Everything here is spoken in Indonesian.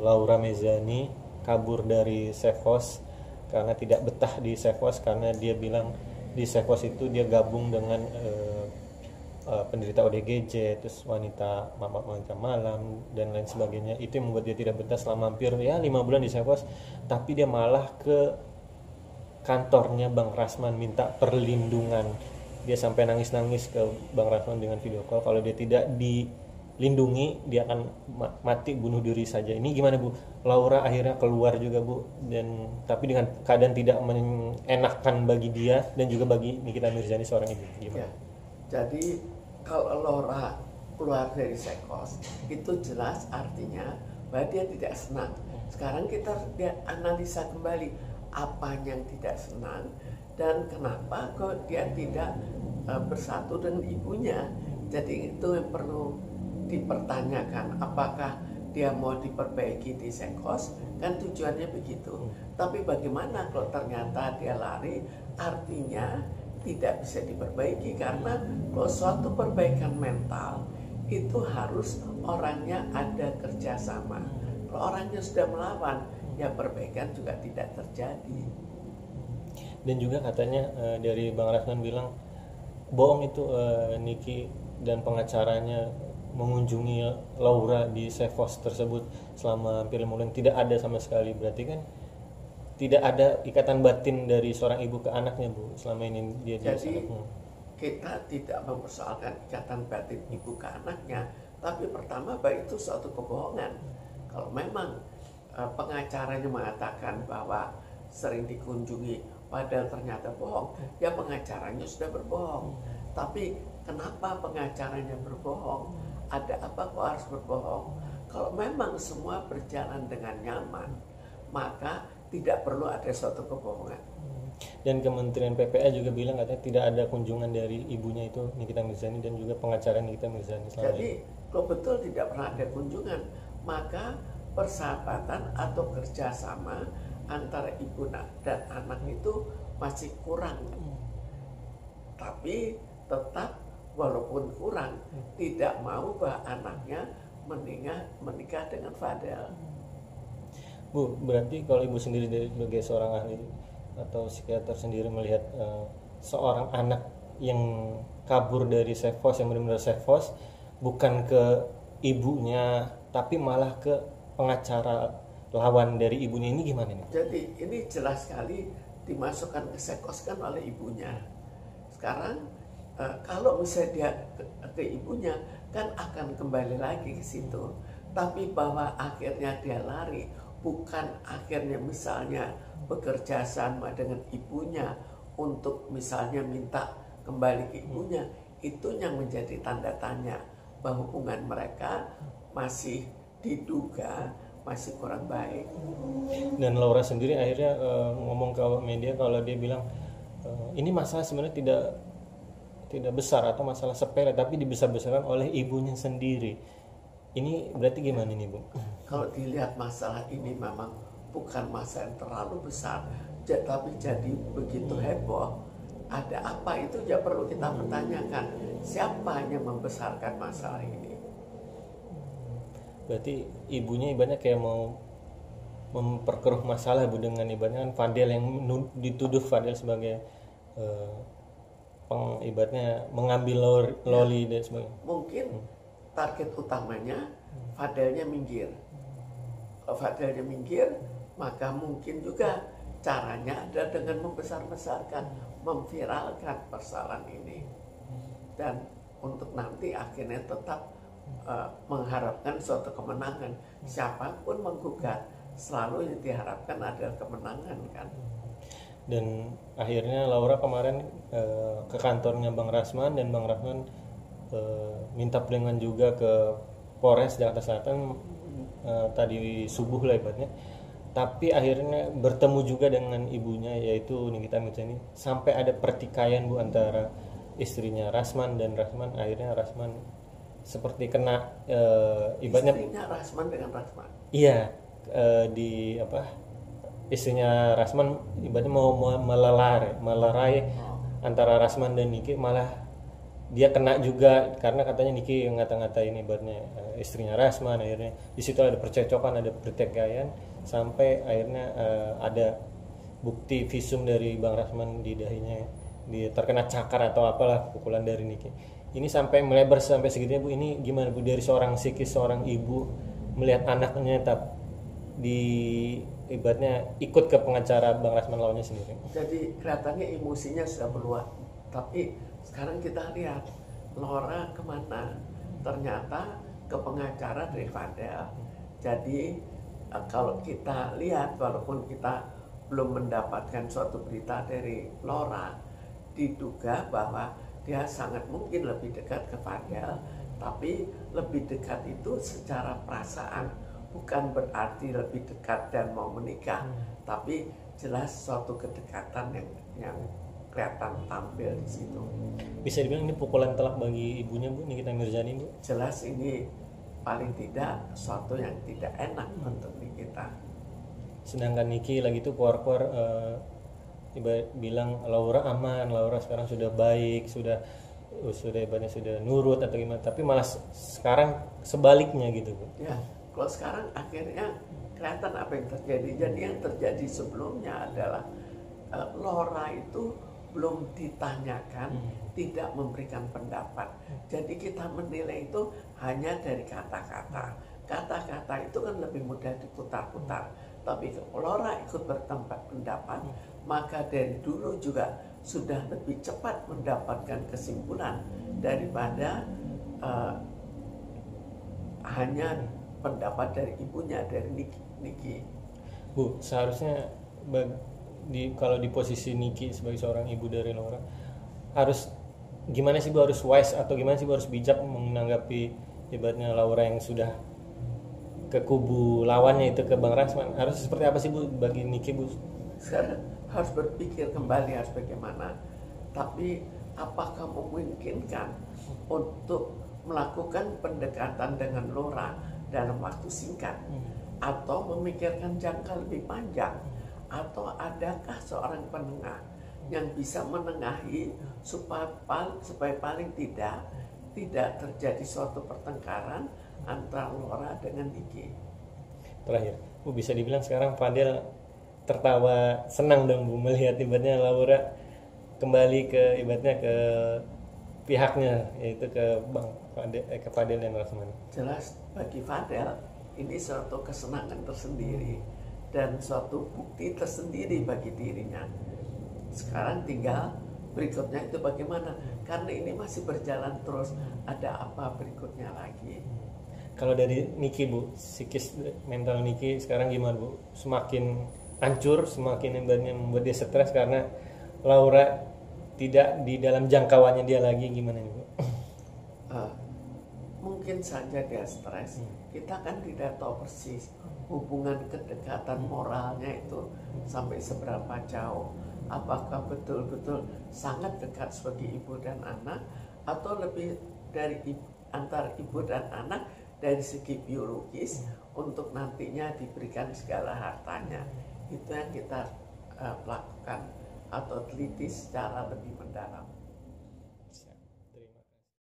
Laura Mezzani kabur dari Sefos karena tidak betah di Sefos, karena dia bilang di Sefos itu dia gabung dengan penderita ODGJ, terus wanita malam dan lain sebagainya. Itu yang membuat dia tidak betah selama hampir 5 bulan di Sefos. Tapi dia malah ke kantornya Bang Rasman minta perlindungan. Dia sampai nangis-nangis ke Bang Rasman dengan video call, kalau dia tidak dilindungi dia akan mati, bunuh diri saja. Ini gimana Bu? Laura akhirnya keluar juga Bu, dan tapi dengan keadaan tidak mengenakan bagi dia dan juga bagi Nikita Mirzani seorang ibu. Gimana? Ya, jadi kalau Laura keluar dari Sekos itu jelas artinya bahwa dia tidak senang. Sekarang kita analisa kembali apa yang tidak senang dan kenapa kok dia tidak bersatu dengan ibunya. Jadi itu yang perlu dipertanyakan, apakah dia mau diperbaiki di Sekos, kan tujuannya begitu. Tapi bagaimana kalau ternyata dia lari, artinya tidak bisa diperbaiki, karena kalau suatu perbaikan mental itu harus orangnya ada kerjasama. Kalau orangnya sudah melawan, ya perbaikan juga tidak terjadi. Dan juga katanya dari Bang Rasman bilang bohong itu Niki dan pengacaranya mengunjungi Laura di Sefos tersebut selama hampir 5 bulan, tidak ada sama sekali. Berarti kan tidak ada ikatan batin dari seorang ibu ke anaknya Bu selama ini dia. Jadi kita tidak mempersoalkan ikatan batin ibu ke anaknya, tapi pertama bahwa itu suatu kebohongan. Kalau memang pengacaranya mengatakan bahwa sering dikunjungi padahal ternyata bohong, ya pengacaranya sudah berbohong. Tapi kenapa pengacaranya berbohong? Ada apa kok harus berbohong? Kalau memang semua berjalan dengan nyaman, maka tidak perlu ada suatu kebohongan. Dan Kementerian PPA juga bilang katanya tidak ada kunjungan dari ibunya itu Nikita Mirzani dan juga pengacara Nikita Mirzani. Jadi kalau betul tidak pernah ada kunjungan, maka persahabatan atau kerjasama antara ibu dan anak itu masih kurang. Tapi tetap walaupun kurang, tidak mau bahwa anaknya menikah dengan Fadel. Bu, berarti kalau ibu sendiri sebagai seorang ahli atau psikiater sendiri melihat seorang anak yang kabur dari Sefos, yang benar-benar Sefos, bukan ke ibunya tapi malah ke pengacara lawan dari ibunya, ini gimana nih? Jadi ini jelas sekali dimasukkan ke Sekos kan oleh ibunya. Sekarang kalau misalnya dia ke ibunya kan akan kembali lagi ke situ. Tapi bahwa akhirnya dia lari, bukan akhirnya misalnya bekerja sama dengan ibunya untuk misalnya minta kembali ke ibunya, itu yang menjadi tanda tanya bahwa hubungan mereka masih diduga masih kurang baik. Dan Laura sendiri akhirnya ngomong ke media kalau dia bilang ini masalah sebenarnya tidak besar atau masalah sepele, tapi dibesar-besarkan oleh ibunya sendiri. Ini berarti gimana nih Bu? Kalau dilihat masalah ini memang bukan masalah yang terlalu besar, tapi jadi begitu heboh. Ada apa itu ya perlu kita pertanyakan. Siapa yang membesarkan masalah ini? Berarti ibunya ibaratnya kayak mau memperkeruh masalah Bu, dengan ibaratnya kan Fadel yang dituduh Fadel sebagai ibaratnya mengambil loli dan sebagainya. Mungkin target utamanya Fadelnya minggir. Kalau Fadelnya minggir, maka mungkin juga caranya adalah dengan membesar-besarkan, memviralkan persoalan ini. Dan untuk nanti akhirnya tetap mengharapkan suatu kemenangan. Siapapun menggugat, selalu yang diharapkan adalah kemenangan kan. Dan akhirnya Laura kemarin ke kantornya Bang Rasman, dan Bang Rasman minta perlindungan juga ke Polres Jakarta Selatan tadi subuh lah ibaratnya. Tapi akhirnya bertemu juga dengan ibunya yaitu Nikita Mirzani, sampai ada pertikaian Bu antara istrinya Rasman dan Rasman. Akhirnya Rasman seperti kena ibaratnya istrinya Rasman dengan Rasman. Iya, di apa? Istrinya Rasman ibaratnya mau melerai antara Rasman dan Niki, malah dia kena juga karena katanya Niki yang ngata-ngatain ibaratnya istrinya Rasman. Akhirnya di situ ada percecokan, ada pertikaian, sampai akhirnya ada bukti visum dari Bang Rasman di dahinya, dia terkena cakar atau apalah pukulan dari Niki. Ini sampai melebar sampai segitunya Bu. Ini gimana Bu, dari seorang psikis, seorang ibu melihat anaknya di ibaratnya ikut ke pengacara Bang Rasman lawannya sendiri? Jadi kelihatannya emosinya sudah meluap. Tapi sekarang kita lihat Laura kemana? Ternyata ke pengacara dari Fadel. Jadi kalau kita lihat, walaupun kita belum mendapatkan suatu berita dari Laura, diduga bahwa dia sangat mungkin lebih dekat ke Fadel, tapi lebih dekat itu secara perasaan, bukan berarti lebih dekat dan mau menikah, tapi jelas suatu kedekatan yang kelihatan tampil di situ. Bisa dibilang ini pukulan telak bagi ibunya Bu, Nikita Mirzani Bu? Jelas ini paling tidak suatu yang tidak enak untuk Nikita. Sedangkan Niki lagi tuh keluar-keluar bilang Laura aman, Laura sekarang sudah baik, sudah ibaratnya sudah nurut atau gimana, tapi malah sekarang sebaliknya gitu Bu. Ya, kalau sekarang akhirnya kelihatan apa yang terjadi. Jadi yang terjadi sebelumnya adalah Laura itu belum ditanyakan, tidak memberikan pendapat. Jadi kita menilai itu hanya dari kata-kata. Kata-kata itu kan lebih mudah diputar-putar. Tapi kalau Laura ikut bertempat pendapat, maka dari dulu juga sudah lebih cepat mendapatkan kesimpulan daripada hanya pendapat dari ibunya, dari Niki. Bu, seharusnya kalau di posisi Niki sebagai seorang ibu dari Laura, harus gimana sih Bu, harus wise atau gimana sih Bu, harus bijak menanggapi ibaratnya Laura yang sudah ke kubu lawannya itu, ke Bang Rasman? Harus seperti apa sih Bu bagi Niki Bu? Sekarang harus berpikir kembali harus bagaimana. Tapi apakah memungkinkan untuk melakukan pendekatan dengan Laura dalam waktu singkat, atau memikirkan jangka lebih panjang, atau adakah seorang penengah yang bisa menengahi supaya paling tidak terjadi suatu pertengkaran antara Laura dengan Niki. Terakhir Bu, bisa dibilang sekarang Fadel tertawa senang dong Bu melihat ibaratnya Laura kembali ke ibaratnya ke pihaknya, yaitu ke Bang Fadel dan Rasman. Jelas bagi Fadel ini suatu kesenangan tersendiri dan suatu bukti tersendiri bagi dirinya. Sekarang tinggal berikutnya itu bagaimana, karena ini masih berjalan terus, ada apa berikutnya lagi. Kalau dari Niki Bu, psikis mental Niki sekarang gimana Bu? Semakin hancur, semakin ibaratnya membuat dia stres karena Laura tidak di dalam jangkauannya dia lagi, gimana nih Bu? Mungkin saja dia stres. Kita kan tidak tahu persis hubungan kedekatan moralnya itu sampai seberapa jauh. Apakah betul-betul sangat dekat sebagai ibu dan anak, atau lebih dari antara ibu dan anak dari segi biologis untuk nantinya diberikan segala hartanya. Itu yang kita lakukan atau teliti secara lebih mendalam.